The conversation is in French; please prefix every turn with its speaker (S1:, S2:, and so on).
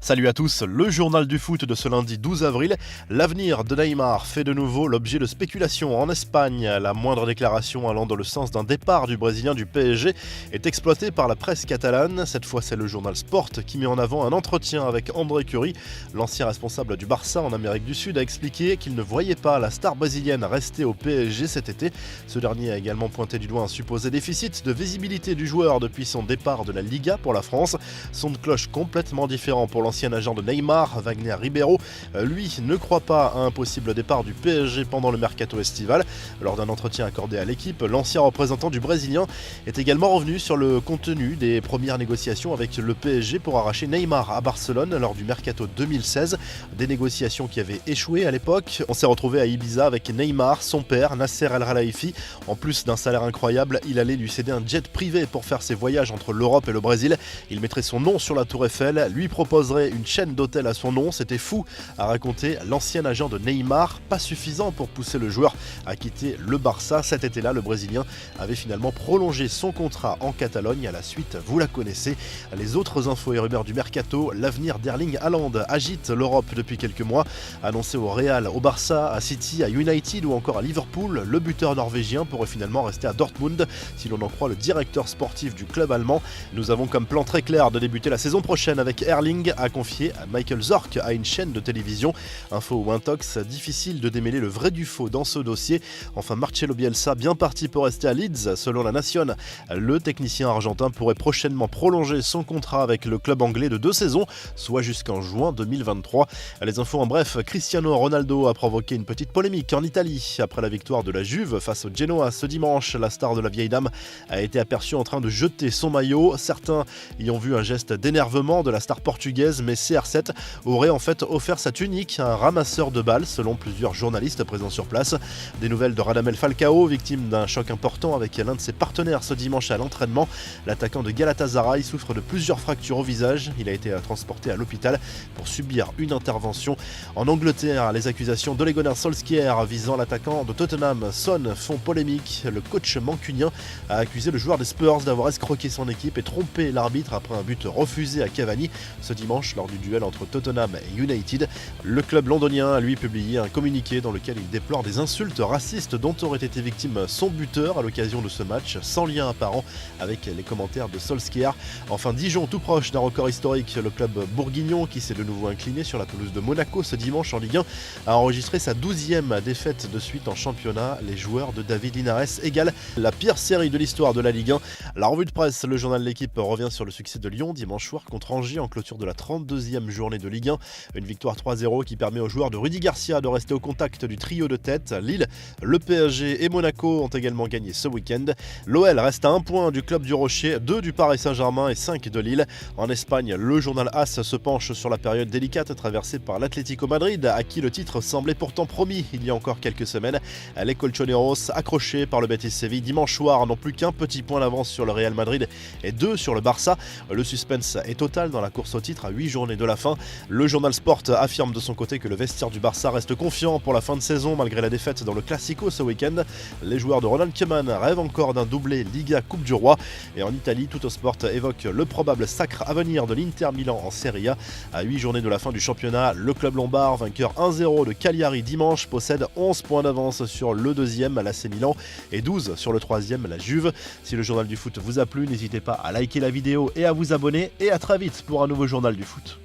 S1: Salut à tous, le journal du foot de ce lundi 12 avril. L'avenir de Neymar fait de nouveau l'objet de spéculations en Espagne. La moindre déclaration allant dans le sens d'un départ du Brésilien du PSG est exploitée par la presse catalane. Cette fois, c'est le journal Sport qui met en avant un entretien avec André Cury. L'ancien responsable du Barça en Amérique du Sud a expliqué qu'il ne voyait pas la star brésilienne rester au PSG cet été. Ce dernier a également pointé du doigt un supposé déficit de visibilité du joueur depuis son départ de la Liga pour la France. Son de cloche complètement différent pour l'ancien agent de Neymar, Wagner Ribeiro, lui ne croit pas à un possible départ du PSG pendant le mercato estival. Lors d'un entretien accordé à l'équipe, l'ancien représentant du Brésilien est également revenu sur le contenu des premières négociations avec le PSG pour arracher Neymar à Barcelone lors du mercato 2016. Des négociations qui avaient échoué à l'époque. On s'est retrouvé à Ibiza avec Neymar, son père, Nasser El Khelaifi. En plus d'un salaire incroyable, il allait lui céder un jet privé pour faire ses voyages entre l'Europe et le Brésil. Il mettrait son nom sur la tour Eiffel, lui proposerait une chaîne d'hôtels à son nom, c'était fou, a raconté l'ancien agent de Neymar, pas suffisant pour pousser le joueur à quitter le Barça. Cet été-là, le Brésilien avait finalement prolongé son contrat en Catalogne. À la suite, vous la connaissez. Les autres infos et rumeurs du mercato, l'avenir d'Erling Haaland agite l'Europe depuis quelques mois. Annoncé au Real, au Barça, à City, à United ou encore à Liverpool, le buteur norvégien pourrait finalement rester à Dortmund, si l'on en croit le directeur sportif du club allemand. Nous avons comme plan très clair de débuter la saison prochaine avec Erling, a confié à Michael Zorc à une chaîne de télévision. Info ou intox, difficile de démêler le vrai du faux dans ce dossier. Enfin, Marcelo Bielsa bien parti pour rester à Leeds. Selon la Nation, le technicien argentin pourrait prochainement prolonger son contrat avec le club anglais de 2 saisons, soit jusqu'en juin 2023. Les infos en bref, Cristiano Ronaldo a provoqué une petite polémique en Italie. Après la victoire de la Juve face au Genoa ce dimanche, la star de la vieille dame a été aperçue en train de jeter son maillot. Certains y ont vu un geste d'énervement de la star portugaise, mais CR7 aurait en fait offert sa tunique à un ramasseur de balles, selon plusieurs journalistes présents sur place. Des nouvelles de Radamel Falcao, victime d'un choc important avec l'un de ses partenaires ce dimanche à l'entraînement. L'attaquant de Galatasaray souffre de plusieurs fractures au visage. Il a été transporté à l'hôpital pour subir une intervention. En Angleterre, les accusations d'Ole Gunnar Solskjaer visant l'attaquant de Tottenham, Son, font polémique. Le coach mancunien a accusé le joueur des Spurs d'avoir escroqué son équipe et trompé l'arbitre après un but refusé à Cavani ce dimanche lors du duel entre Tottenham et United. Le club londonien a lui publié un communiqué dans lequel il déplore des insultes racistes dont aurait été victime son buteur à l'occasion de ce match, sans lien apparent avec les commentaires de Solskjaer. Enfin, Dijon, tout proche d'un record historique, le club bourguignon qui s'est de nouveau incliné sur la pelouse de Monaco ce dimanche en Ligue 1 a enregistré sa 12e défaite de suite en championnat. Les joueurs de David Linares égalent la pire série de l'histoire de la Ligue 1. La revue de presse, le journal de l'équipe revient sur le succès de Lyon dimanche soir contre Angers en clôture de la 32e journée de Ligue 1. Une victoire 3-0 qui permet aux joueurs de Rudy Garcia de rester au contact du trio de tête. Lille, le PSG et Monaco ont également gagné ce week-end. L'OL reste à 1 point du club du Rocher, 2 du Paris Saint-Germain et 5 de Lille. En Espagne, le journal AS se penche sur la période délicate traversée par l'Atlético Madrid, à qui le titre semblait pourtant promis il y a encore quelques semaines. Les Colchoneros, accrochés par le Betis Séville dimanche soir, n'ont plus qu'un petit point d'avance sur le Real Madrid et 2 sur le Barça. Le suspense est total dans la course au titre à 8 journées de la fin. Le journal Sport affirme de son côté que le vestiaire du Barça reste confiant pour la fin de saison malgré la défaite dans le Classico ce week-end. Les joueurs de Ronald Koeman rêvent encore d'un doublé Liga Coupe du Roi. Et en Italie, Tuttosport évoque le probable sacre à venir de l'Inter Milan en Serie A. À 8 journées de la fin du championnat, le club lombard, vainqueur 1-0 de Cagliari dimanche, possède 11 points d'avance sur le deuxième, l'AC Milan, et 12 sur le troisième, la Juve. Si le journal du foot vous a plu, n'hésitez pas à liker la vidéo et à vous abonner. Et à très vite pour un nouveau journal du foot.